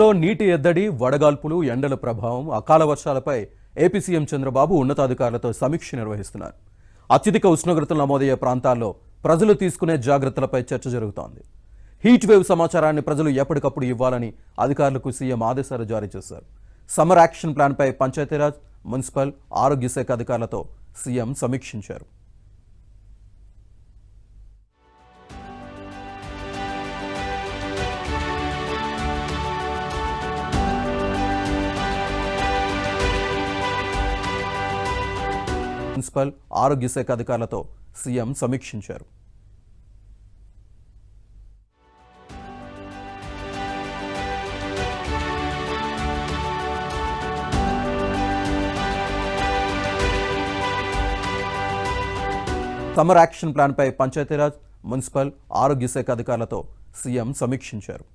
లో నీటి ఎద్దడి, వడగాల్పులు, ఎండల ప్రభావం, అకాల వర్షాలపై ఏపీ సీఎం చంద్రబాబు ఉన్నతాధికారులతో సమీక్ష నిర్వహిస్తున్నారు. అత్యధిక ఉష్ణోగ్రతలు నమోదయ్యే ప్రాంతాల్లో ప్రజలు తీసుకునే జాగ్రత్తలపై చర్చ జరుగుతోంది. హీట్ వేవ్ సమాచారాన్ని ప్రజలు ఎప్పటికప్పుడు ఇవ్వాలని అధికారులకు సీఎం ఆదేశాలు జారీ చేశారు. సమ్మర్ యాక్షన్ ప్లాన్పై పంచాయతీరాజ్, మున్సిపల్, ఆరోగ్య శాఖ అధికారులతో సీఎం సమీక్షించారు. మున్సిపల్, ఆరోగ్య శాఖ అధికారులతో సీఎం సమీక్షించారు. సమ్మర్ యాక్షన్ ప్లాన్పై పంచాయతీరాజ్, మున్సిపల్, ఆరోగ్య శాఖ అధికారులతో సీఎం సమీక్షించారు.